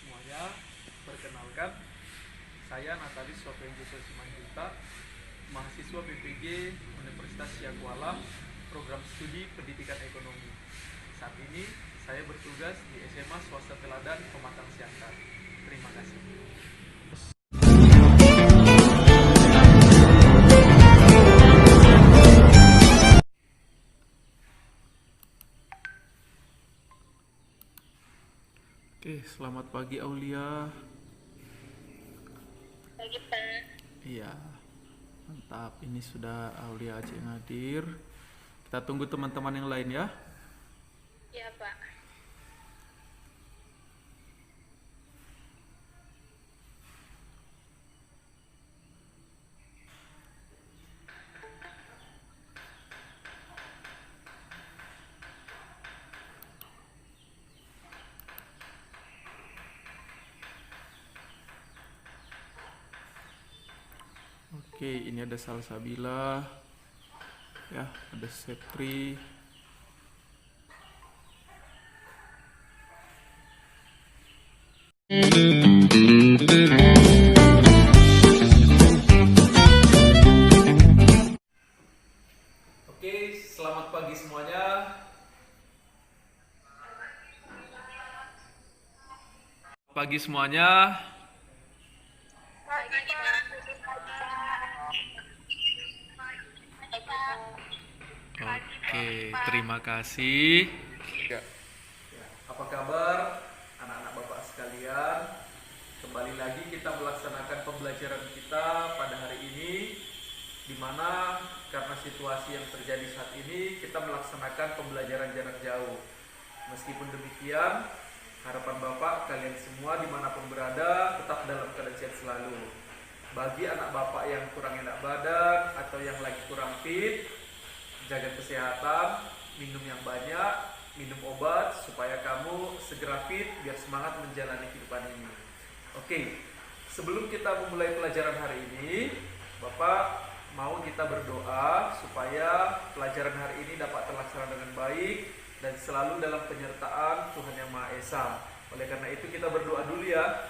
semuanya, perkenalkan, saya Natalis Sofian Joseph Simanjuntak, mahasiswa BPG Universitas Syakuala, program studi pendidikan ekonomi. Saat ini saya bertugas di SMA Swasta Teladan Pematang Siantar. Terima kasih. Oke, selamat pagi Aulia. Pagi Pak. Iya, mantap. Ini sudah Aulia Aceh yang hadir. Kita tunggu teman-teman yang lain ya. Ya Pak. Oke, ini ada Salsabila, ya, ada Sepri. Oke, selamat pagi semuanya. Pagi semuanya. Pagi Pak. Oke, terima kasih. Ya. Apa kabar anak-anak Bapak sekalian? Kembali lagi kita melaksanakan pembelajaran kita pada hari ini, di mana karena situasi yang terjadi saat ini kita melaksanakan pembelajaran jarak jauh. Meskipun demikian, harapan Bapak kalian semua dimanapun berada tetap dalam keadaan sehat selalu. Bagi anak Bapak yang kurang enak badan atau yang lagi kurang fit, jaga kesehatan, minum yang banyak, minum obat supaya kamu segera fit biar semangat menjalani kehidupan ini. Oke, sebelum kita memulai pelajaran hari ini, Bapak mau kita berdoa supaya pelajaran hari ini dapat terlaksana dengan baik dan selalu dalam penyertaan Tuhan Yang Maha Esa. Oleh karena itu kita berdoa dulu ya.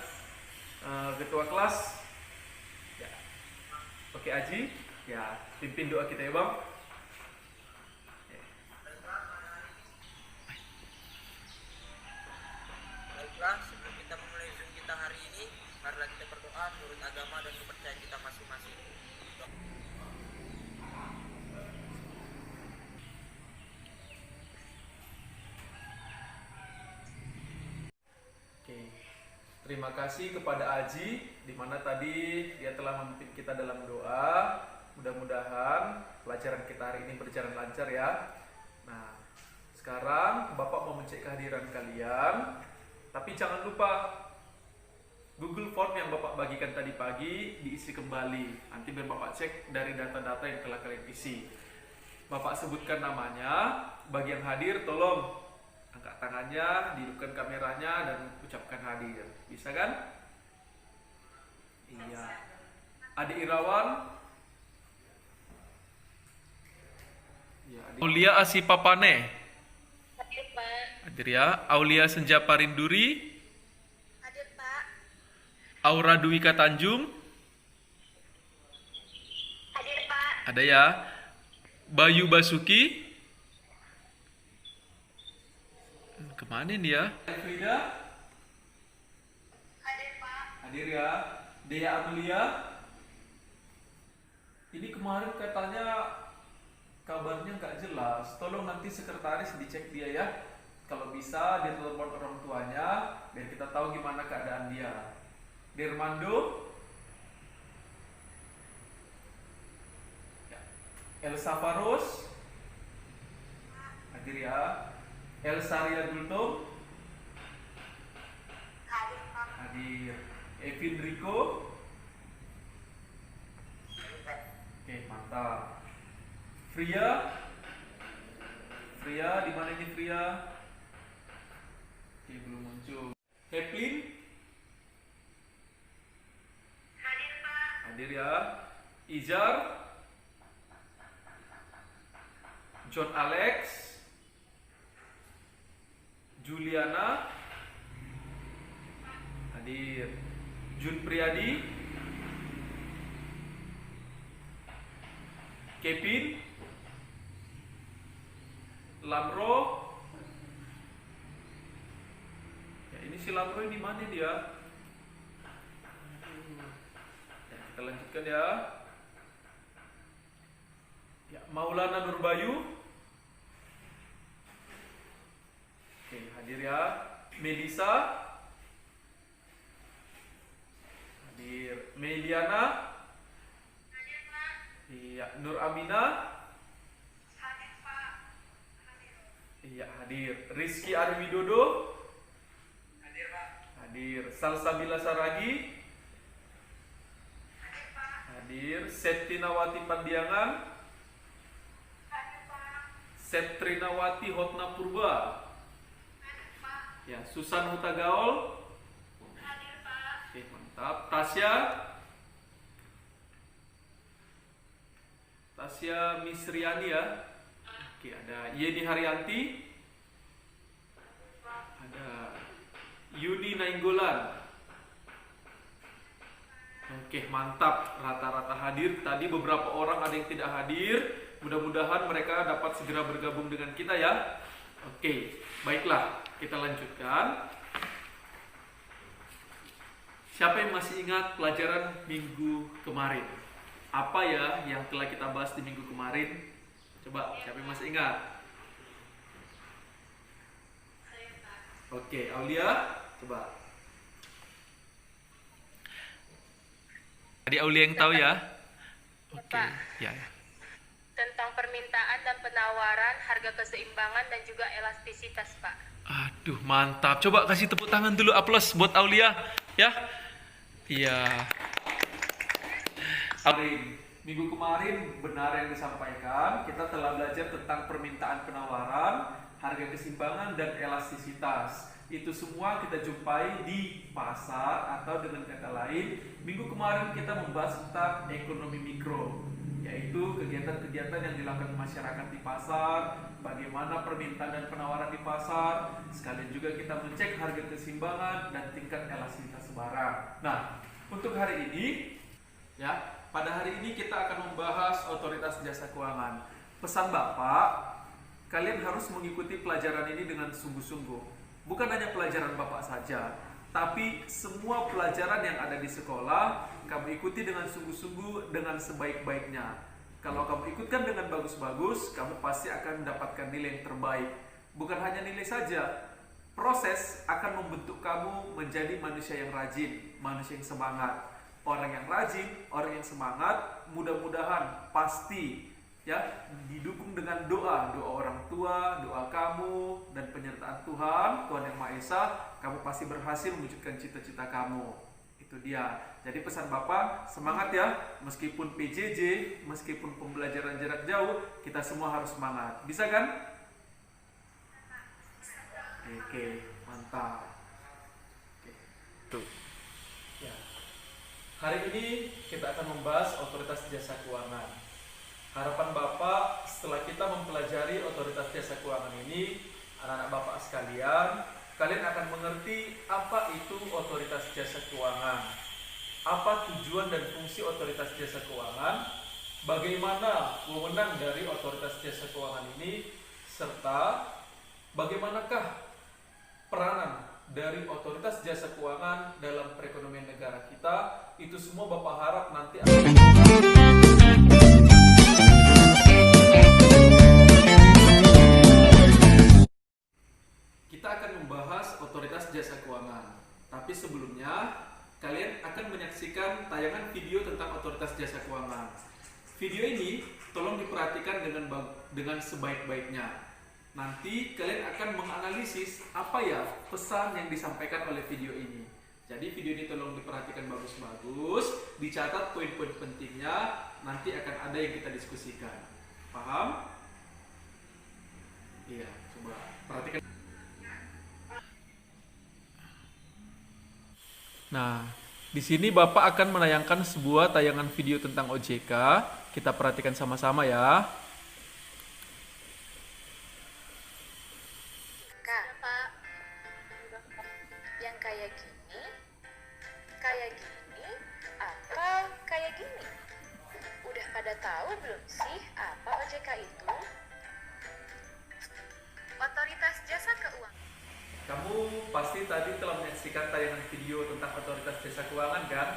Ketua kelas, ya. Oke Aji, ya, pimpin doa kita ya Bang. Baiklah, sebelum kita memulai Zoom kita hari ini, marilah kita berdoa menurut agama dan kepercayaan kita masing-masing. Oke. Terima kasih kepada Aji, di mana tadi dia telah memimpin kita dalam doa. Mudah-mudahan pelajaran kita hari ini berjalan lancar ya. Nah, sekarang Bapak mau mencek kehadiran kalian. Tapi jangan lupa Google Form yang Bapak bagikan tadi pagi diisi kembali. Nanti biar Bapak cek dari data-data yang telah kalian isi. Bapak sebutkan namanya. Bagi yang hadir tolong angkat tangannya, hidupkan kameranya dan ucapkan hadir. Bisa kan? Iya. Adik Irawan. Ya, Aulia Asipapane. Hadir Pak. Hadir ya. Aulia Senja Parinduri. Hadir Pak. Aura Dwika Tanjung. Hadir Pak. Ada ya. Bayu Basuki. Kemana dia? Frida. Hadir Pak. Hadir ya. Dea Amelia. Ini kemarin katanya kabarnya nggak jelas. Tolong nanti sekretaris dicek dia ya. Kalau bisa dia telepon orang tuanya biar kita tahu gimana keadaan dia. Dermando. Ya. Elsa Faros. Hadir ya. Elsaria Gultom. Hadir Pak. Hadir. Evin Rico. Oke, mantap. Fria. Fria, di mana ini Fria? Oke, belum muncul. Heplin. Hadir Pak. Hadir ya. Izar. John Alex. Juliana. hadir. Jun Priyadi, Kevin, Lamro. Ya, ini si Lamro ini mana dia? Ya, kita lanjutkan ya. Ya, Maulana Nurbayu. Oke, hadir ya. Melisa. Hadir. Meliana. Hadir, Pak. Iya, Nur Amina. Hadir, Pak. Hadir. Iya, hadir. Rizky Arwidodo. Hadir, Pak. Hadir. Salsabila Saragi. Hadir, Pak. Hadir. Septinawati Pandiangan. Hadir, Pak. Septrinawati Hotna Purba. Hadir, Pak. Ya, Susan Hutagaol. Hadir, Pak. Oke, mantap. Tasya Misriani ya. Oke, ada Yeni Haryanti. Ada Yudi Nainggolan. Oke, mantap. Rata-rata hadir. Tadi beberapa orang ada yang tidak hadir. Mudah-mudahan mereka dapat segera bergabung dengan kita ya. Oke, baiklah. Kita lanjutkan. Siapa yang masih ingat pelajaran minggu kemarin? Apa ya yang telah kita bahas di minggu kemarin? Coba, siapa yang masih ingat? Saya, Pak. Oke, Aulia, coba. Tadi Aulia yang tahu ya? Oke, Pak. ya. Tentang permintaan dan penawaran, harga keseimbangan dan juga elastisitas, Pak. Aduh, mantap. Coba kasih tepuk tangan dulu, aplaus buat Aulia, ya. Iya. Minggu kemarin benar yang disampaikan, kita telah belajar tentang permintaan penawaran, harga keseimbangan dan elastisitas. Itu semua kita jumpai di pasar, atau dengan kata lain, minggu kemarin kita membahas tentang ekonomi mikro, yaitu kegiatan-kegiatan yang dilakukan masyarakat di pasar, bagaimana permintaan dan penawaran di pasar, sekalian juga kita mengecek harga keseimbangan dan tingkat elastisitas barang. Nah, untuk hari ini, ya, pada hari ini kita akan membahas otoritas jasa keuangan. Pesan Bapak, kalian harus mengikuti pelajaran ini dengan sungguh-sungguh. Bukan hanya pelajaran Bapak saja, tapi semua pelajaran yang ada di sekolah, kamu ikuti dengan sungguh-sungguh, dengan sebaik-baiknya. Kalau kamu ikutkan dengan bagus-bagus, kamu pasti akan mendapatkan nilai yang terbaik. Bukan hanya nilai saja, proses akan membentuk kamu menjadi manusia yang rajin, manusia yang semangat. Orang yang rajin, orang yang semangat, mudah-mudahan pasti ya didukung dengan doa orang tua, doa kamu, dan penyertaan Tuhan Yang Maha Esa, kamu pasti berhasil mewujudkan cita-cita kamu. Itu dia. Jadi pesan Bapak, semangat ya. Meskipun PJJ, meskipun pembelajaran jarak jauh, kita semua harus semangat. Bisa kan? Oke, mantap. Oke. Tuh. Ya. Hari ini kita akan membahas otoritas jasa keuangan. Harapan Bapak setelah kita mempelajari otoritas jasa keuangan ini, anak-anak Bapak sekalian, kalian akan mengerti apa itu otoritas jasa keuangan, apa tujuan dan fungsi otoritas jasa keuangan, bagaimana wewenang dari otoritas jasa keuangan ini, serta bagaimanakah peranan dari otoritas jasa keuangan dalam perekonomian negara kita. Itu semua Bapak harap nanti kita akan membahas otoritas jasa keuangan. Tapi sebelumnya, kalian akan menyaksikan tayangan video tentang otoritas jasa keuangan. Video ini tolong diperhatikan dengan sebaik-baiknya. Nanti kalian akan menganalisis apa ya pesan yang disampaikan oleh video ini. Jadi video ini tolong diperhatikan bagus-bagus, dicatat poin-poin pentingnya, nanti akan ada yang kita diskusikan. Paham? Iya, coba perhatikan. Nah, di sini Bapak akan menayangkan sebuah tayangan video tentang OJK. Kita perhatikan sama-sama ya. Kak, yang kayak gini Kayak gini atau kayak gini? Udah pada tahu belum sih apa OJK itu? Otoritas Jasa Keuangan. Kamu pasti tadi telah menyaksikan tayangan video tentang otoritas jasa keuangan kan?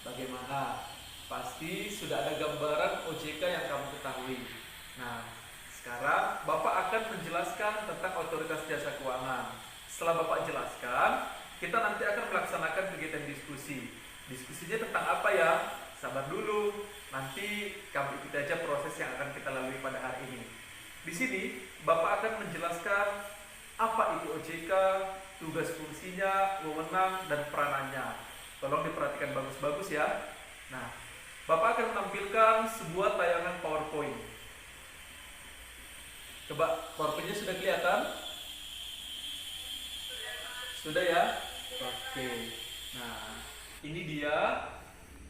Bagaimana? Pasti sudah ada gambaran OJK yang kamu ketahui. Nah, sekarang Bapak akan menjelaskan tentang otoritas jasa keuangan. Setelah Bapak jelaskan, kita nanti akan melaksanakan kegiatan diskusi. Diskusinya tentang apa ya? Sabar dulu, nanti kamu ikuti aja proses yang akan kita lalui pada hari ini. Di sini, Bapak akan menjelaskan apa itu OJK, tugas fungsinya, wewenang, dan peranannya. Tolong diperhatikan bagus-bagus ya. Nah, Bapak akan menampilkan sebuah tayangan PowerPoint. Coba, PowerPoint-nya sudah kelihatan? Sudah ya? Oke. Nah, ini dia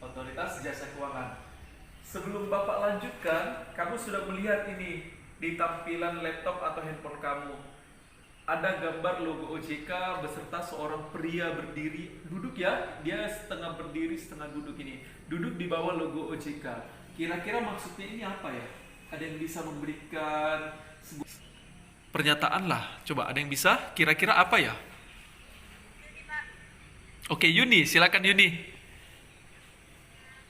otoritas jasa keuangan. Sebelum Bapak lanjutkan, kamu sudah melihat ini di tampilan laptop atau handphone kamu. Ada gambar logo OJK beserta seorang pria berdiri, duduk ya, dia setengah berdiri, setengah duduk ini. Duduk di bawah logo OJK. Kira-kira maksudnya ini apa ya? Ada yang bisa memberikan sebuah pernyataan lah. Coba ada yang bisa? Kira-kira apa ya? Oke, Yuni, silakan Yuni.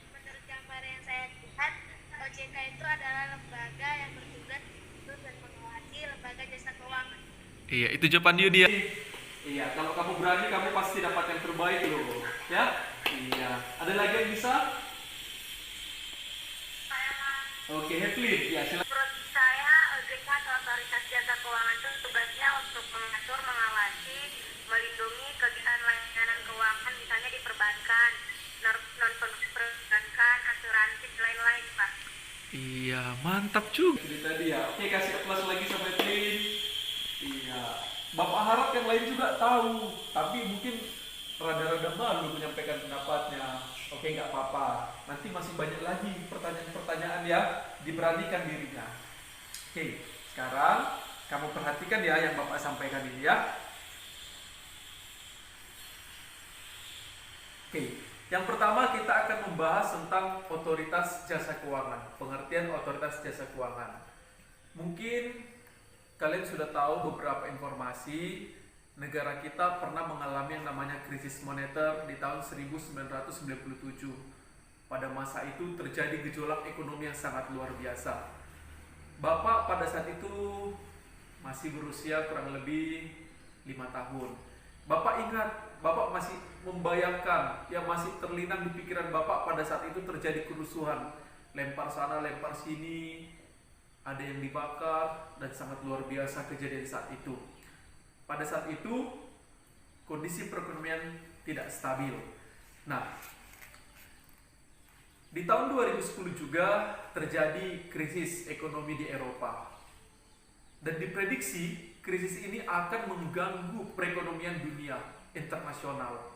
Menurut gambar yang saya lihat, OJK itu adalah lembaga yang bertugas untuk dan mengawasi lembaga jasa keuangan. Iya, itu jawaban Yuni ya. Iya, kalau kamu berani, kamu pasti dapat yang terbaik loh. Ya? Iya. Ada lagi yang bisa? Oke, Heflin. Ya, silakan. Menurut saya, OJK atau Otoritas Jasa Keuangan itu tugasnya untuk mengatur, mengawasi, melindungi kegiatan layanan keuangan, misalnya di perbankan, non-perbankan, asuransi, dan lain-lain, Pak. Iya, mantap juga. Jadi tadi ya. Oke, kasih aplaus lagi sama Heflin. Iya. Bapak harap yang lain juga tahu, tapi mungkin rada-rada malu menyampaikan pendapatnya. Oke, nggak apa-apa. Nanti masih banyak lagi pertanyaan-pertanyaan ya. Diberanikan dirinya. Oke, sekarang kamu perhatikan ya yang Bapak sampaikan ini ya. Oke, yang pertama kita akan membahas tentang otoritas jasa keuangan. Pengertian otoritas jasa keuangan. Mungkin kalian sudah tahu beberapa informasi. Negara kita pernah mengalami yang namanya krisis moneter di tahun 1997. Pada masa itu terjadi gejolak ekonomi yang sangat luar biasa. Bapak pada saat itu masih berusia kurang lebih 5 tahun. Bapak ingat, Bapak masih membayangkan, yang masih terlinang di pikiran Bapak pada saat itu terjadi kerusuhan. Lempar sana, lempar sini, ada yang dibakar, dan sangat luar biasa kejadian saat itu. Pada saat itu, kondisi perekonomian tidak stabil. Nah, di tahun 2010 juga terjadi krisis ekonomi di Eropa. Dan diprediksi krisis ini akan mengganggu perekonomian dunia internasional.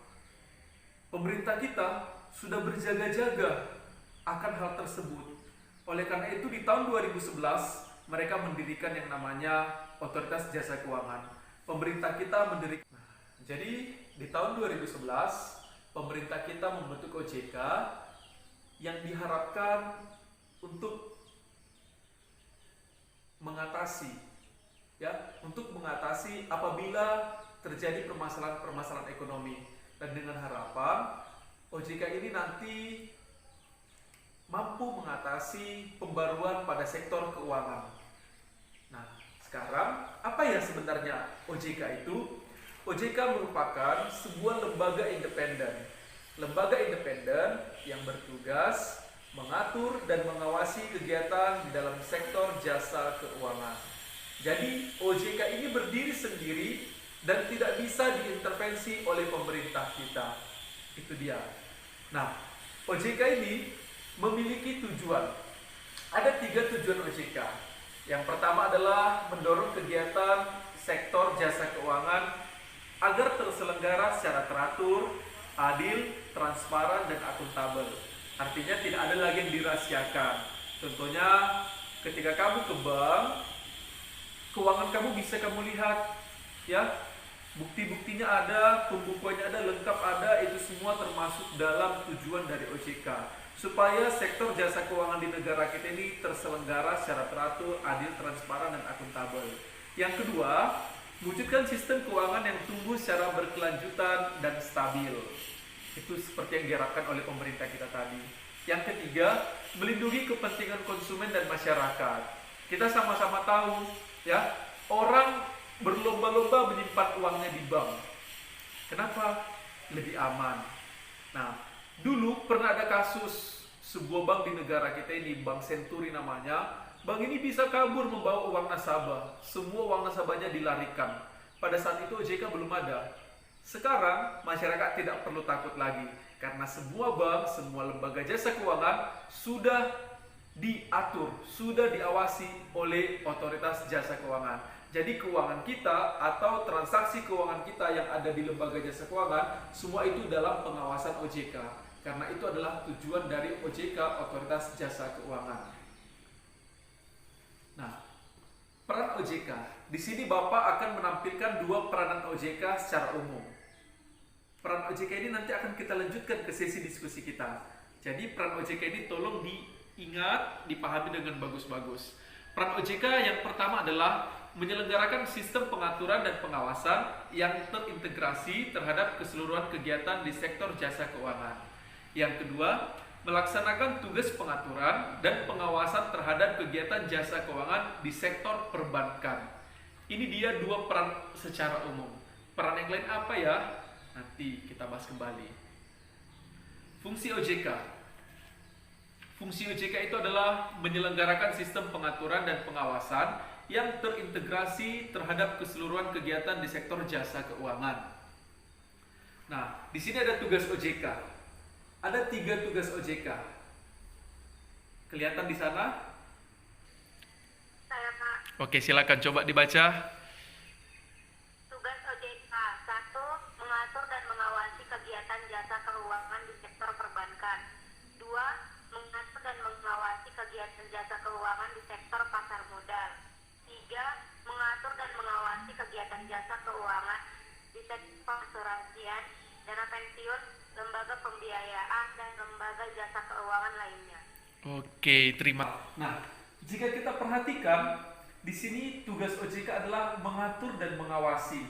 Pemerintah kita sudah berjaga-jaga akan hal tersebut. Oleh karena itu di tahun 2011 mereka mendirikan yang namanya Otoritas Jasa Keuangan. Pemerintah kita mendirikan. Jadi di tahun 2011 pemerintah kita membentuk OJK yang diharapkan untuk mengatasi apabila terjadi permasalahan ekonomi, dan dengan harapan OJK ini nanti mampu mengatasi pembaruan pada sektor keuangan. Nah, sekarang apa ya sebenarnya OJK itu? OJK merupakan sebuah lembaga independen. Lembaga independen yang bertugas mengatur dan mengawasi kegiatan di dalam sektor jasa keuangan. Jadi OJK ini berdiri sendiri dan tidak bisa diintervensi oleh pemerintah kita. Itu dia. Nah, OJK ini memiliki tujuan. Ada 3 tujuan OJK. Yang pertama adalah mendorong kegiatan sektor jasa keuangan agar terselenggara secara teratur, adil, transparan, dan akuntabel. Artinya tidak ada lagi yang dirahasiakan. Contohnya ketika kamu ke bank, keuangan kamu bisa kamu lihat, ya, bukti-buktinya ada, pembukuannya ada, lengkap ada, itu semua termasuk masuk dalam tujuan dari OJK, supaya sektor jasa keuangan di negara kita ini terselenggara secara teratur, adil, transparan, dan akuntabel. Yang kedua, wujudkan sistem keuangan yang tumbuh secara berkelanjutan dan stabil. Itu seperti yang diharapkan oleh pemerintah kita tadi. Yang ketiga, melindungi kepentingan konsumen dan masyarakat. Kita sama-sama tahu, ya, orang berlomba-lomba menyimpan uangnya di bank. Kenapa? Lebih aman. Nah, dulu pernah ada kasus sebuah bank di negara kita ini, Bank Senturi namanya. Bank ini bisa kabur membawa uang nasabah. Semua uang nasabahnya dilarikan. Pada saat itu OJK belum ada. Sekarang masyarakat tidak perlu takut lagi, karena semua bank, semua lembaga jasa keuangan sudah diatur, sudah diawasi oleh otoritas jasa keuangan. Jadi keuangan kita atau transaksi keuangan kita yang ada di lembaga jasa keuangan, semua itu dalam pengawasan OJK. Karena itu adalah tujuan dari OJK, Otoritas Jasa Keuangan. Nah, peran OJK. Di sini Bapak akan menampilkan dua peranan OJK secara umum. Peran OJK ini nanti akan kita lanjutkan ke sesi diskusi kita. Jadi peran OJK ini tolong diingat, dipahami dengan bagus-bagus. Peran OJK yang pertama adalah menyelenggarakan sistem pengaturan dan pengawasan yang terintegrasi terhadap keseluruhan kegiatan di sektor jasa keuangan. Yang kedua, melaksanakan tugas pengaturan dan pengawasan terhadap kegiatan jasa keuangan di sektor perbankan. Ini dia dua peran secara umum. Peran yang lain apa ya? Nanti kita bahas kembali. Fungsi OJK. Fungsi OJK itu adalah menyelenggarakan sistem pengaturan dan pengawasan yang terintegrasi terhadap keseluruhan kegiatan di sektor jasa keuangan. Nah, di sini ada tugas OJK. Ada 3 tugas OJK. Kelihatan di sana? Saya Pak. Oke, silakan coba dibaca. Tugas OJK 1. Mengatur dan mengawasi kegiatan jasa keuangan di sektor perbankan. 2. Mengatur dan mengawasi kegiatan jasa keuangan di sektor pasar modal. 3. Mengatur dan mengawasi kegiatan jasa keuangan di sektor asuransian, dana pensiun, lembaga pembiayaan, dan lembaga jasa keuangan lainnya. Oke, terima. Nah, jika kita perhatikan, di sini tugas OJK adalah mengatur dan mengawasi.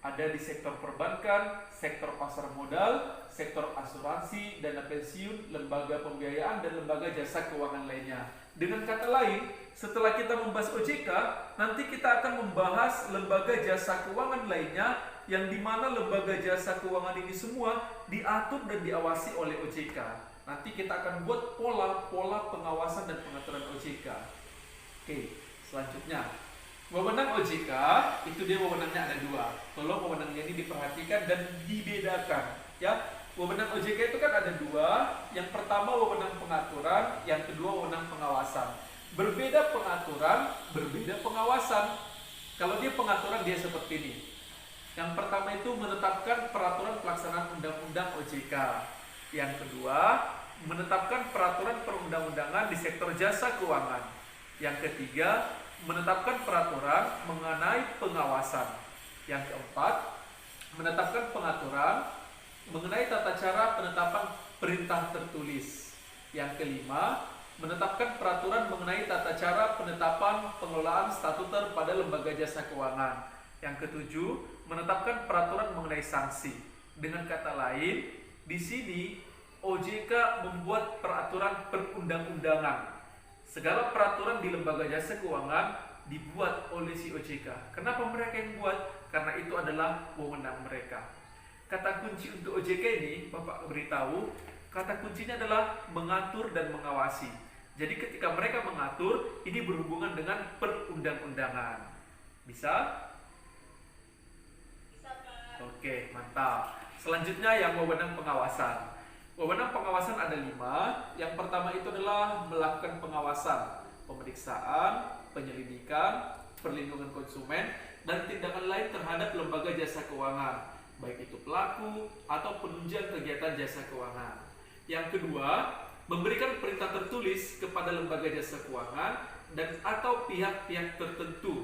Ada di sektor perbankan, sektor pasar modal, sektor asuransi, dana pensiun, lembaga pembiayaan, dan lembaga jasa keuangan lainnya. Dengan kata lain, setelah kita membahas OJK, nanti kita akan membahas lembaga jasa keuangan lainnya, yang dimana lembaga jasa keuangan ini semua diatur dan diawasi oleh OJK. Nanti kita akan buat pola pengawasan dan pengaturan OJK. Oke, selanjutnya. Wewenang OJK, itu dia wewenangnya ada 2. Tolong wewenangnya ini diperhatikan dan dibedakan. Ya, wewenang OJK itu kan ada 2. Yang pertama wewenang pengaturan, yang kedua wewenang pengawasan. Berbeda pengaturan, berbeda pengawasan. Kalau dia pengaturan dia seperti ini. Yang pertama itu menetapkan peraturan pelaksanaan undang-undang OJK. Yang kedua, menetapkan peraturan perundang-undangan di sektor jasa keuangan. Yang ketiga, menetapkan peraturan mengenai pengawasan. Yang keempat, menetapkan pengaturan mengenai tata cara penetapan perintah tertulis. Yang kelima, menetapkan peraturan mengenai tata cara penetapan pengelolaan statuter pada lembaga jasa keuangan. Yang ketujuh, menetapkan peraturan mengenai sanksi. Dengan kata lain, di sini OJK membuat peraturan perundang-undangan. Segala peraturan di lembaga jasa keuangan dibuat oleh si OJK. Kenapa mereka yang buat? Karena itu adalah wewenang mereka. Kata kunci untuk OJK ini, Bapak beritahu, kata kuncinya adalah mengatur dan mengawasi. Jadi ketika mereka mengatur, ini berhubungan dengan perundang-undangan. Bisa? Bisa, Pak. Oke, mantap. Selanjutnya yang wewenang pengawasan. Wewenang pengawasan ada 5. Yang pertama itu adalah melakukan pengawasan, pemeriksaan, penyelidikan, perlindungan konsumen, dan tindakan lain terhadap lembaga jasa keuangan, baik itu pelaku atau penunjang kegiatan jasa keuangan. Yang kedua, memberikan perintah tertulis kepada lembaga jasa keuangan dan atau pihak-pihak tertentu.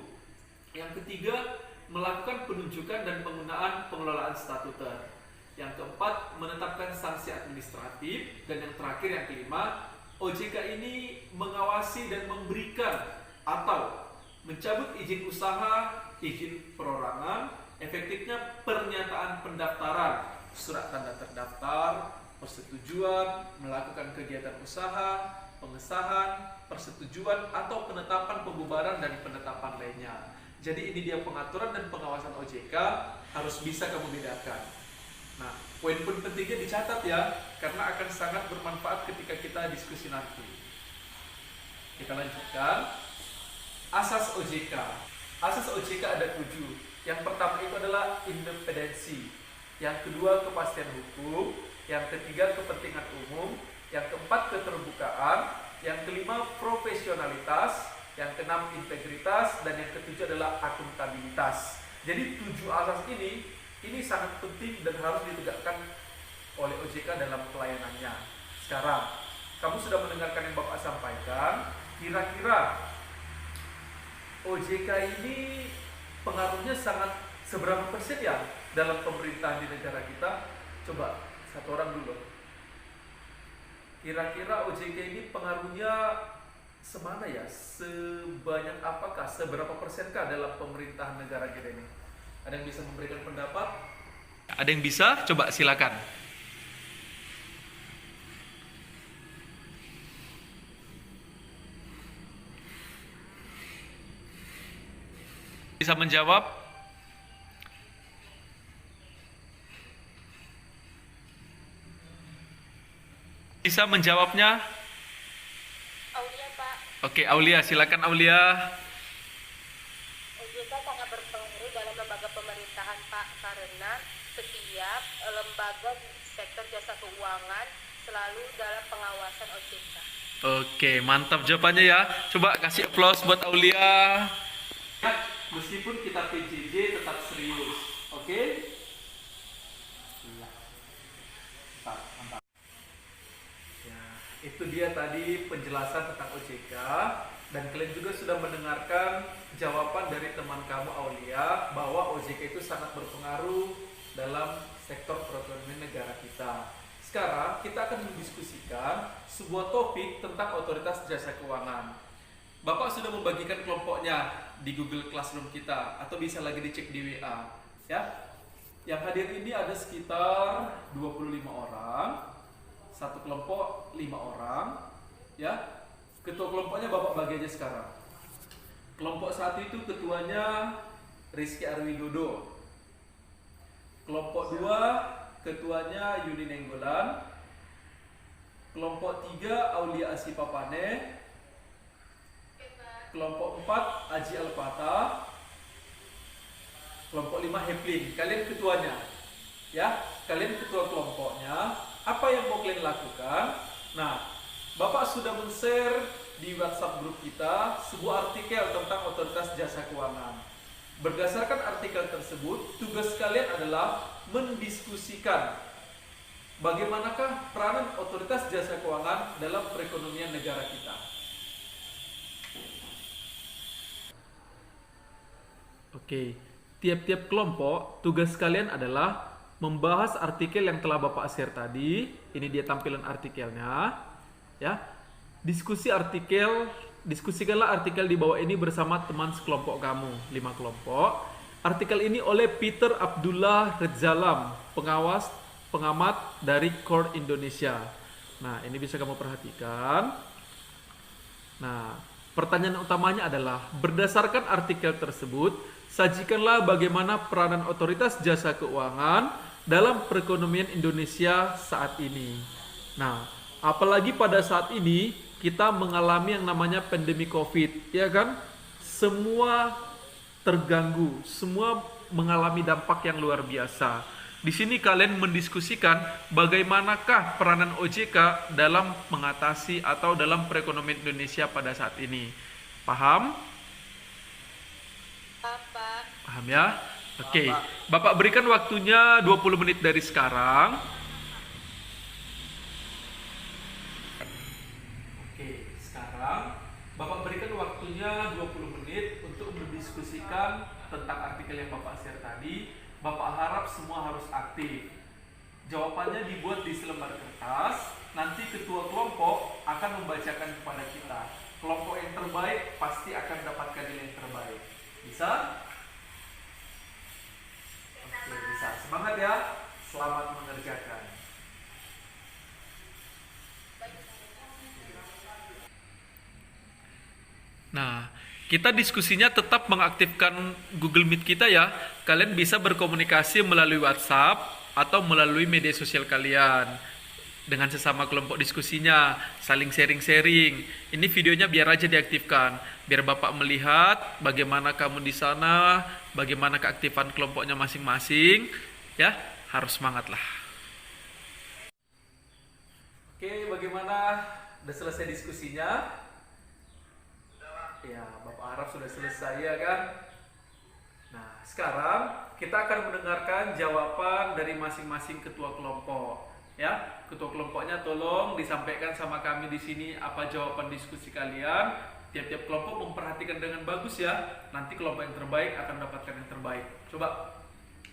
Yang ketiga, melakukan penunjukan dan penggunaan pengelolaan statuter. Yang keempat, menetapkan sanksi administratif, dan yang terakhir yang kelima, OJK ini mengawasi dan memberikan atau mencabut izin usaha, izin perorangan, efektifnya pernyataan pendaftaran, surat tanda terdaftar, persetujuan, melakukan kegiatan usaha, pengesahan, persetujuan atau penetapan pembubaran dan penetapan lainnya. Jadi ini dia pengaturan dan pengawasan OJK, harus bisa kamu bedakan. Nah, poin-poin pentingnya dicatat ya, karena akan sangat bermanfaat ketika kita diskusi nanti. Kita lanjutkan. Asas OJK. Asas OJK ada 7. Yang pertama itu adalah independensi. Yang kedua kepastian hukum. Yang ketiga kepentingan umum. Yang keempat keterbukaan. Yang kelima profesionalitas. Yang keenam integritas. Dan yang ketujuh adalah akuntabilitas. Jadi 7 asas ini sangat penting dan harus ditegakkan oleh OJK dalam pelayanannya. Sekarang, kamu sudah mendengarkan yang Bapak sampaikan. Kira-kira OJK ini pengaruhnya seberapa persen ya dalam pemerintahan di negara kita? Coba satu orang dulu. Kira-kira OJK ini pengaruhnya semana ya? Sebanyak apakah? Seberapa persenkah dalam pemerintahan negara kita ini? Ada yang bisa memberikan pendapat? Ada yang bisa? Coba silakan. Bisa menjawab? Bisa menjawabnya? Aulia, Pak. Oke, Aulia, silakan Aulia. OJK sangat berpengaruh dalam lembaga pemerintahan, Pak, karena setiap lembaga di sektor jasa keuangan selalu dalam pengawasan OJK. Oke, mantap jawabannya ya. Coba kasih applause buat Aulia. Ya, meskipun kita PJJ tetap serius. Oke? Mantap. Ya, itu dia tadi penjelasan tentang OJK, dan kalian juga sudah mendengarkan jawaban dari teman kamu Aulia bahwa OJK itu sangat berpengaruh dalam sektor perekonomian negara kita. Sekarang kita akan mendiskusikan sebuah topik tentang otoritas jasa keuangan. Bapak sudah membagikan kelompoknya di Google Classroom kita, atau bisa lagi dicek di WA ya. Yang hadir ini ada sekitar 25 orang. Satu kelompok 5 orang ya. Ketua kelompoknya Bapak bagi aja sekarang. Kelompok 1 itu ketuanya Rizky Arwidodo. Kelompok 2 ketuanya Yuni Nenggolan. Kelompok 3 Aulia Asipapane. Kelompok 4 Aji Alpata. Kelompok 5 Heplin. Kalian ketuanya ya. Kalian ketua kelompoknya. Apa yang mau kalian lakukan? Nah, Bapak sudah men-share di WhatsApp grup kita sebuah artikel tentang otoritas jasa keuangan. Berdasarkan artikel tersebut, tugas kalian adalah mendiskusikan bagaimanakah peranan otoritas jasa keuangan dalam perekonomian negara kita. Oke, tiap-tiap kelompok tugas kalian adalah membahas artikel yang telah Bapak share tadi. Ini dia tampilan artikelnya. Ya, diskusikanlah artikel di bawah ini bersama teman sekelompok kamu, 5 kelompok. Artikel ini oleh Peter Abdullah Redzalam, pengamat dari Core Indonesia. Nah, ini bisa kamu perhatikan. Nah, pertanyaan utamanya adalah, berdasarkan artikel tersebut, sajikanlah bagaimana peranan otoritas jasa keuangan dalam perekonomian Indonesia saat ini. Nah, apalagi pada saat ini kita mengalami yang namanya pandemi COVID, ya kan? Semua terganggu, semua mengalami dampak yang luar biasa. Di sini kalian mendiskusikan bagaimanakah peranan OJK dalam mengatasi atau dalam perekonomian Indonesia pada saat ini. Paham? Pak. Paham ya? Oke. Bapak berikan waktunya 20 menit dari sekarang. Sekarang Bapak berikan waktunya 20 menit untuk mendiskusikan tentang artikel yang Bapak share tadi. Bapak harap semua harus aktif. Jawabannya dibuat di selembar kertas. Nanti ketua kelompok akan membacakan kepada kita. Kelompok yang terbaik pasti akan mendapatkan nilai terbaik. Bisa? Oke, bisa. Semangat ya. Selamat mengerjakan. Nah, kita diskusinya tetap mengaktifkan Google Meet kita ya. Kalian bisa berkomunikasi melalui WhatsApp atau melalui media sosial kalian dengan sesama kelompok diskusinya, saling sharing-sharing. Ini videonya biar aja diaktifkan, biar Bapak melihat bagaimana kamu di sana, bagaimana keaktifan kelompoknya masing-masing. Ya, harus semangat lah. Oke, bagaimana? Udah selesai diskusinya? Ya, Bapak harap sudah selesai ya kan? Nah, sekarang kita akan mendengarkan jawaban dari masing-masing ketua kelompok. Ya, ketua kelompoknya tolong disampaikan sama kami di sini apa jawaban diskusi kalian. Tiap-tiap kelompok memperhatikan dengan bagus ya. Nanti kelompok yang terbaik akan mendapatkan yang terbaik. Coba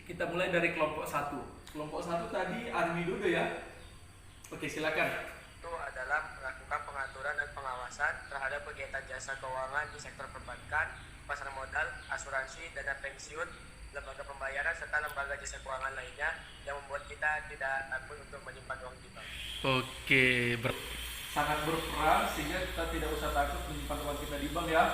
kita mulai dari kelompok 1. Kelompok 1 tadi Armi Dodo ya. Oke, silakan. Itu adalah melakukan pengaturan dan pengawasan terhadap kegiatan jasa keuangan di sektor perbankan, pasar modal, asuransi, dana pensiun, lembaga pembayaran, serta lembaga jasa keuangan lainnya yang membuat kita tidak takut untuk menyimpan uang di bank. Oke, sangat berperan sehingga kita tidak usah takut menyimpan uang kita di bank ya.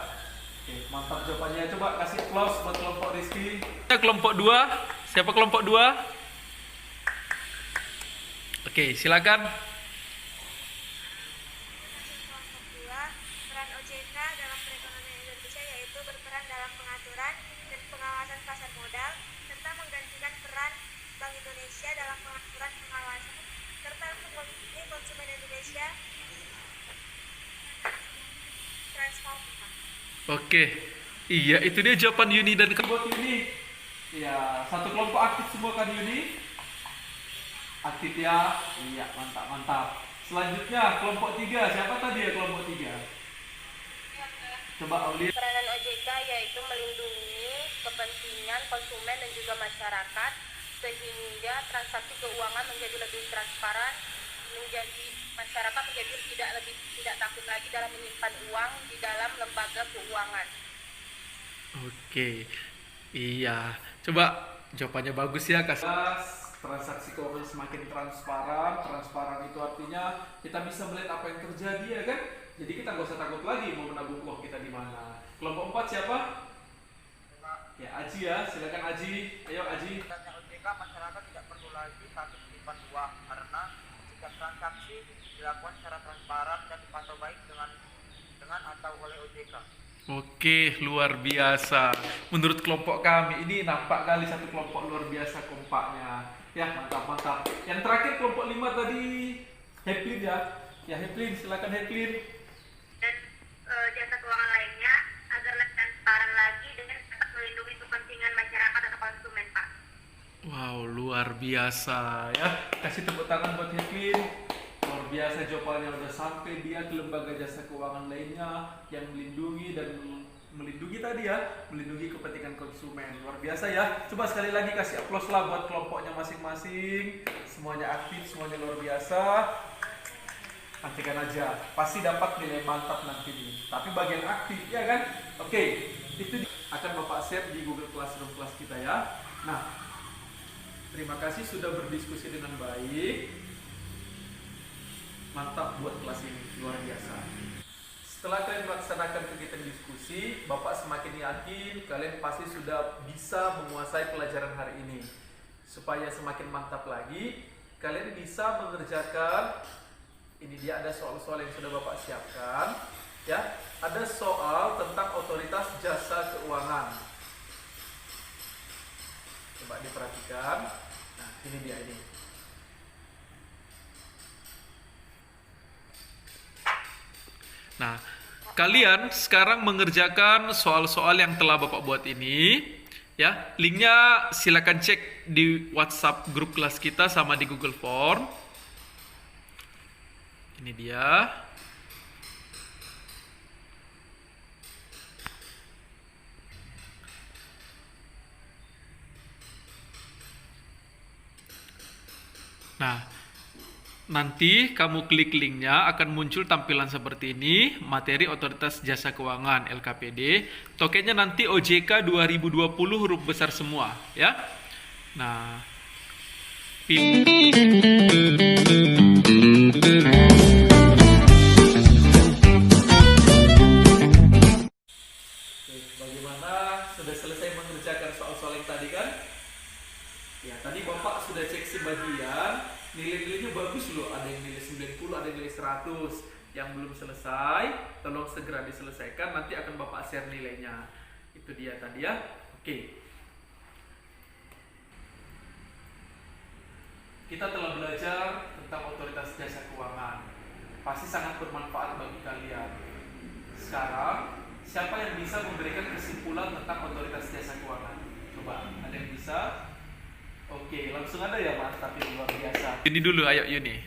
Oke, mantap jawabannya. Coba kasih applause buat kelompok Rizky. Kelompok 2, siapa kelompok 2? Oke, silakan. Peran OJK dalam perekonomian Indonesia yaitu berperan dalam pengaturan dan pengawasan pasar modal serta menggantikan peran Bank Indonesia dalam pengaturan pengawasan serta melindungi konsumen Indonesia transformasi. Oke, iya itu dia jawaban Yuni dan kelompok Yuni. Iya, satu kelompok aktif semua kan Yuni? Aktif ya? Iya, mantap. Selanjutnya kelompok 3, siapa tadi ya kelompok 3? Coba Aulia. Peranan OJK yaitu melindungi kepentingan konsumen dan juga masyarakat sehingga transaksi keuangan menjadi lebih transparan, menjadi masyarakat menjadi tidak takut lagi dalam menyimpan uang di dalam lembaga keuangan. Oke, iya. Coba jawabannya bagus ya, kasih. Transaksi keuangan semakin transparan. Transparan itu artinya kita bisa melihat apa yang terjadi ya kan? Jadi kita nggak usah takut lagi mau menabung uang kita di mana. Kelompok 4 siapa? Ya Aji ya, silakan Aji. Ayo Aji. Tentang OJK, masyarakat tidak perlu lagi takut menyimpan uang karena jika transaksi dilakukan secara transparan dan dipantau baik dengan atau oleh OJK. Oke, luar biasa. Menurut kelompok kami ini nampak kali satu kelompok luar biasa kompaknya. Ya, mantap. Yang terakhir kelompok 5 tadi Heplin ya. Ya Heplin, silakan Heplin. Dan jasa keuangan lainnya agar lebih transparan lagi dan dapat melindungi kepentingan masyarakat atau konsumen, Pak. Wow, luar biasa ya. Kasih tepuk tangan buat Heplin. Luar biasa jawabannya udah sampai dia ke lembaga jasa keuangan lainnya yang melindungi tadi ya, melindungi kepentingan konsumen. Luar biasa ya. Coba sekali lagi kasih aplaus lah buat kelompoknya masing-masing. Semuanya aktif, semuanya luar biasa. Nantikan aja, pasti dapat nilai mantap nanti nih. Tapi bagian aktif ya kan? Oke, itu akan Bapak share di Google Classroom kelas kita ya. Nah, terima kasih sudah berdiskusi dengan baik. Mantap buat kelas ini, luar biasa. Setelah kalian melaksanakan kegiatan diskusi, Bapak semakin yakin kalian pasti sudah bisa menguasai pelajaran hari ini. Supaya semakin mantap lagi, kalian bisa mengerjakan. Ini dia ada soal-soal yang sudah Bapak siapkan. Ya, ada soal tentang otoritas jasa keuangan. Coba diperhatikan. Nah, ini dia ini. Nah, kalian sekarang mengerjakan soal-soal yang telah Bapak buat ini. Ya, linknya silakan cek di WhatsApp grup kelas kita sama di Google Form. Ini dia. Nah, nanti kamu klik linknya akan muncul tampilan seperti ini, materi Otoritas Jasa Keuangan LKPD. Tokennya nanti OJK 2020 huruf besar semua, ya. Nah, bagaimana? Sudah selesai mengerjakan soal-soal yang tadi kan? Ya, tadi Bapak sudah cek sebagian, nilai-nilainya bagus loh. Ada yang nilai 90, ada yang nilai 100. Yang belum selesai, tolong segera diselesaikan, nanti akan Bapak share nilainya. Itu dia tadi ya. Oke. Kita telah belajar tentang Otoritas Jasa Keuangan. Pasti sangat bermanfaat bagi kalian. Sekarang, siapa yang bisa memberikan kesimpulan tentang Otoritas Jasa Keuangan? Coba, ada yang bisa? Oke, langsung ada ya Mas, tapi luar biasa. Ini dulu, ayo Yuni.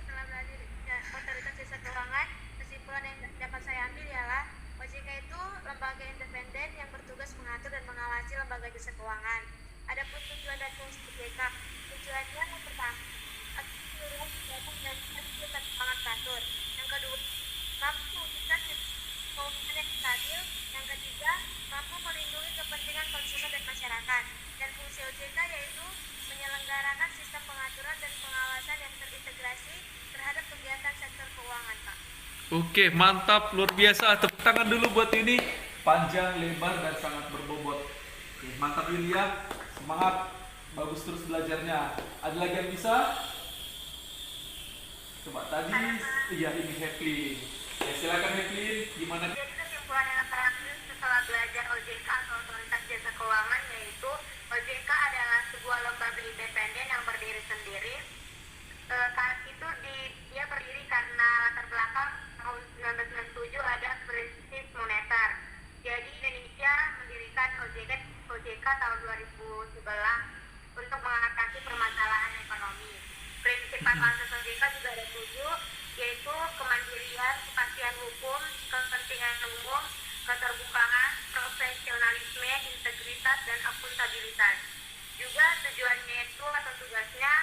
Setelah belajar Otoritas Jasa Keuangan, kesimpulan yang dapat saya ambil ialah OJK itu lembaga independen yang bertugas mengatur dan mengawasi lembaga jasa keuangan. Adapun tujuan dan fungsi OJK, tujuannya yang pertama, seluruh kegiatan dan jasa keuangan teratur. Yang kedua, mampu mewujudkan keuangan yang stabil. Yang ketiga, mampu melindungi kepentingan konsumen dan masyarakat. Dan fungsi OJK yaitu menyelenggarakan sistem pengaturan dan pengawasan yang terintegrasi terhadap kegiatan sektor keuangan, Pak. Oke, mantap, luar biasa. Tepuk tangan dulu buat ini. Panjang, lebar, dan sangat berbobot. Oke, mantap Yulia. Semangat, bagus terus belajarnya. Ada lagi yang bisa? Coba tadi, iya ini Heplin. Ya, silakan Heplin, gimana? Jadi kesimpulan yang terakhir setelah belajar OJK atau Otoritas Jasa Keuangan yaitu OJK adalah sebuah lembaga independen yang berdiri sendiri. Saat itu dia berdiri karena latar belakang tahun 1997 ada krisis moneter. Jadi Indonesia mendirikan OJK tahun 2011 untuk mengatasi permasalahan ekonomi. Prinsip asas OJK juga ada 7, yaitu kemandirian, kepastian hukum, kepentingan umum, keterbukaan, profesionalisme, integritas, dan akuntabilitas. Juga tujuannya itu atau tugasnya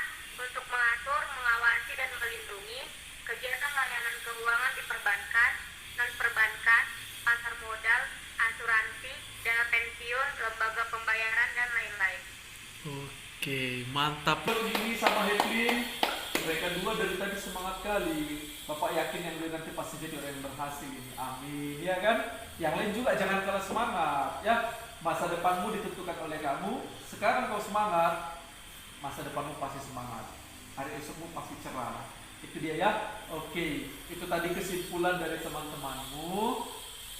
untuk mengatur, mengawasi, dan melindungi kegiatan layanan keuangan di perbankan, non-perbankan, pasar modal, asuransi, dana pensiun, lembaga pembayaran, dan lain-lain. Oke, mantap. Ini sama Heplin, mereka dua dari tadi semangat kali. Bapak yakin yang lain nanti pasti jadi orang yang berhasil ini. Amin, ya kan? Yang lain juga jangan kalah semangat, ya. Masa depanmu ditentukan oleh kamu. Sekarang kau semangat, masa depanmu pasti semangat. Hari esokmu pasti cerah. Itu dia ya. Oke, itu tadi kesimpulan dari teman-temanmu.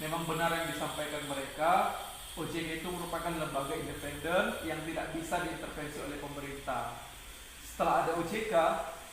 Memang benar yang disampaikan mereka. OJK itu merupakan lembaga independen yang tidak bisa diintervensi oleh pemerintah. Setelah ada OJK,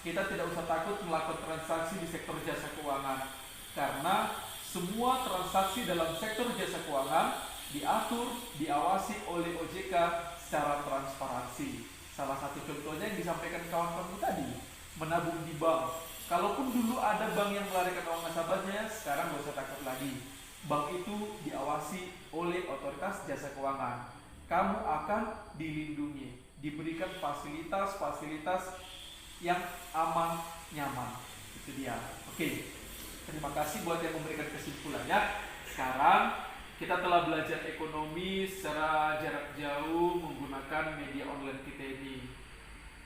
kita tidak usah takut melakukan transaksi di sektor jasa keuangan, karena semua transaksi dalam sektor jasa keuangan diatur, diawasi oleh OJK secara transparansi. Salah satu contohnya yang disampaikan kawan-kawanmu tadi, menabung di bank. Kalaupun dulu ada bank yang melarikan uang nasabahnya, sekarang gak usah takut lagi. Bank itu diawasi oleh Otoritas Jasa Keuangan. Kamu akan dilindungi, diberikan fasilitas-fasilitas yang aman, nyaman. Itu dia. Oke, terima kasih buat yang memberikan kesimpulannya. Sekarang kita telah belajar ekonomi secara jarak jauh menggunakan media online kita ini.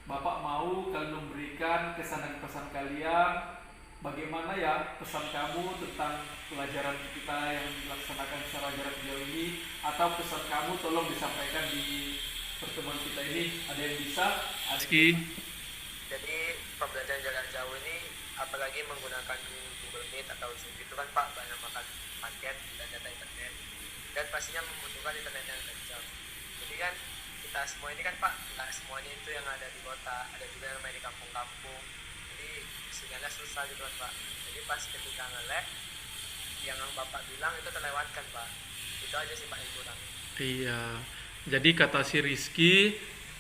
Bapak mau kalian memberikan kesan dan pesan kalian. Bagaimana ya pesan kamu tentang pelajaran kita yang dilaksanakan secara jarak jauh ini, atau pesan kamu tolong disampaikan di pertemuan kita ini. Ada yang bisa? Jadi pembelajaran jarak jauh ini apalagi menggunakan Google Meet atau Zoom itu kan Pak banyak makan paket dan data internet, dan pastinya membutuhkan internet yang kencang. Jadi kan kita semua ini kan Pak, nggak semuanya itu yang ada di kota, ada juga yang main di kampung-kampung. Jadi sinyalnya susah gitu kan Pak. Jadi pas ketika nge-lag yang Bapak bilang itu terlewatkan Pak. Itu aja sih Pak yang kurang. Iya. Jadi kata si Rizky,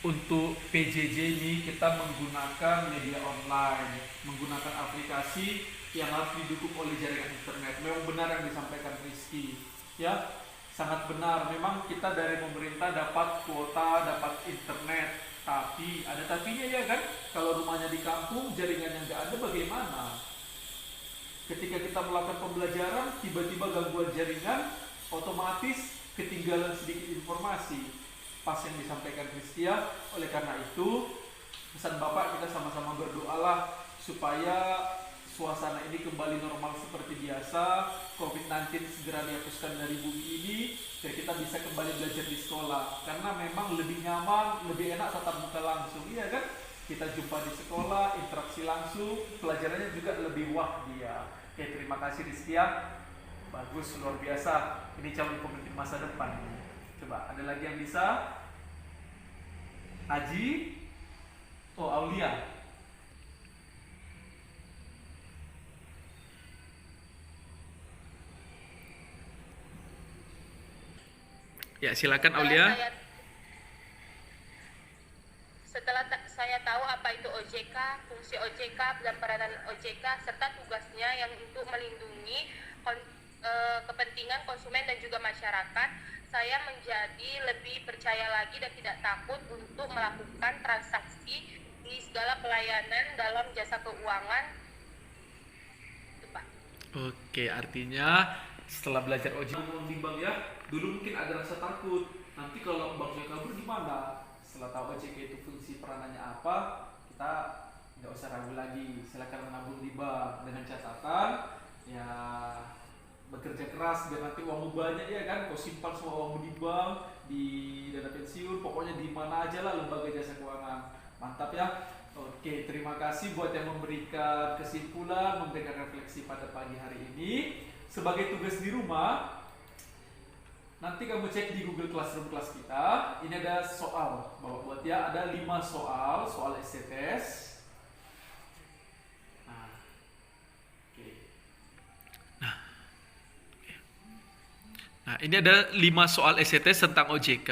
untuk PJJ ini kita menggunakan media online, menggunakan aplikasi yang harus didukung oleh jaringan internet. Memang benar yang disampaikan Rizky, ya, sangat benar. Memang kita dari pemerintah dapat kuota, dapat internet, Tapi ada tapinya ya kan, kalau rumahnya di kampung, jaringannya nggak ada bagaimana? Ketika kita melakukan pembelajaran, tiba-tiba gangguan jaringan, otomatis ketinggalan sedikit informasi pas yang disampaikan Kristia. Oleh karena itu, pesan Bapak, kita sama-sama berdoalah supaya suasana ini kembali normal seperti biasa, COVID-19 segera dihapuskan dari bumi ini, dan kita bisa kembali belajar di sekolah. Karena memang lebih nyaman, lebih enak tatap muka langsung, iya kan? Kita jumpa di sekolah, interaksi langsung, pelajarannya juga lebih wah dia. Oke, terima kasih Rizkia. Bagus, luar biasa. Ini calon pemimpin masa depan. Coba, ada lagi yang bisa? Aji? Oh, Aulia. Ya, silakan Aulia. Setelah saya tahu apa itu OJK, fungsi OJK dan peranan OJK serta tugasnya yang untuk melindungi kepentingan konsumen dan juga masyarakat, saya menjadi lebih percaya lagi dan tidak takut untuk melakukan transaksi di segala pelayanan dalam jasa keuangan. Itu, Pak. Oke, artinya setelah belajar OJK menimbang ya, dulu mungkin ada rasa takut, nanti kalau banknya kabur gimana? Setelah tahu OJK itu fungsi peranannya apa, kita nggak usah ragu lagi, silakan menabung di bank dengan catatan ya bekerja keras biar nanti uangmu banyak ya kan, kau simpan semua uangmu di bank, di dana pensiun, pokoknya di mana aja lah lembaga jasa keuangan. Mantap ya. Oke, terima kasih buat yang memberikan kesimpulan, memberikan refleksi pada pagi hari ini. Sebagai tugas di rumah, nanti kamu cek di Google Classroom kelas kita. Ini ada soal, bawa buat ya, ada 5 soal SCTS. Nah, ini ada 5 soal SCTS tentang OJK.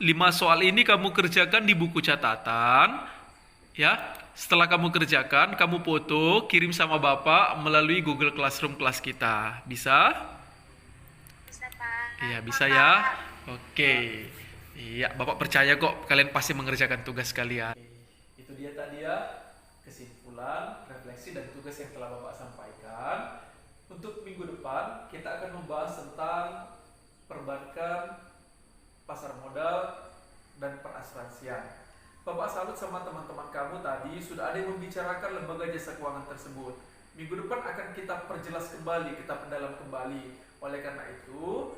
5 soal ini kamu kerjakan di buku catatan, ya. Setelah kamu kerjakan, kamu foto, kirim sama Bapak melalui Google Classroom kelas kita. Bisa? Bisa, Pak. Iya, bisa ya. Oke. Iya, Bapak percaya kok kalian pasti mengerjakan tugas kalian. Itu dia tadi ya, kesimpulan, refleksi dan tugas yang telah Bapak sampaikan. Untuk minggu depan, kita akan membahas tentang perbankan, pasar modal, dan perasuransian. Bapak salut sama teman-teman kamu tadi, sudah ada yang membicarakan lembaga jasa keuangan tersebut. Minggu depan akan kita perjelas kembali, kita perdalam kembali. Oleh karena itu,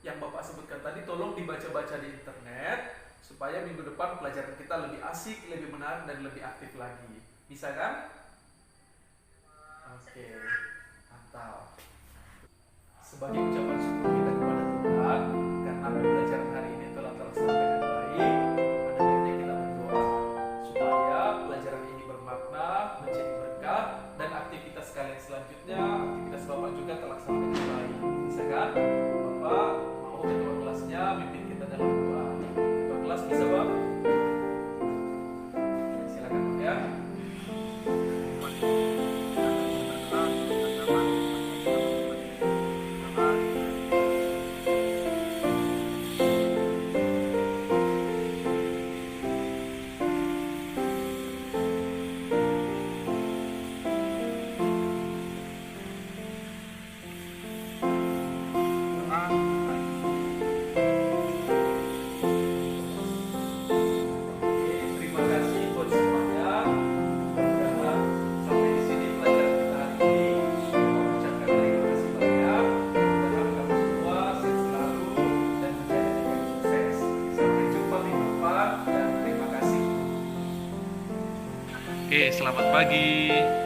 yang Bapak sebutkan tadi tolong dibaca-baca di internet, supaya minggu depan pelajaran kita lebih asik, lebih menarik, dan lebih aktif lagi. Bisa kan? Oke, mantap. Sebagai ucapan syukur kita kepada Tuhan, karena pembelajaran hari ini telah terlaksana dengan baik, pada baiknya kita berdoa supaya pelajaran ini bermakna, menjadi berkah, dan aktivitas kalian selanjutnya, aktivitas Bapak juga terlaksana dengan baik. Bisa kan? Bapak mau ketua kelasnya mimpin kita dalam doa. Ketua kelas bisa, Bang? Silakan, Bang ya. Terima kasih buat semuanya. Mudah-mudahan sampai di sini pelajaran kita hari ini. Mengucapkan terima kasih banyak. Mudah-mudahan kamu semua sehat selalu dan menjadi dengan sukses. Sampai jumpa minggu depan dan terima kasih. Oke, selamat pagi.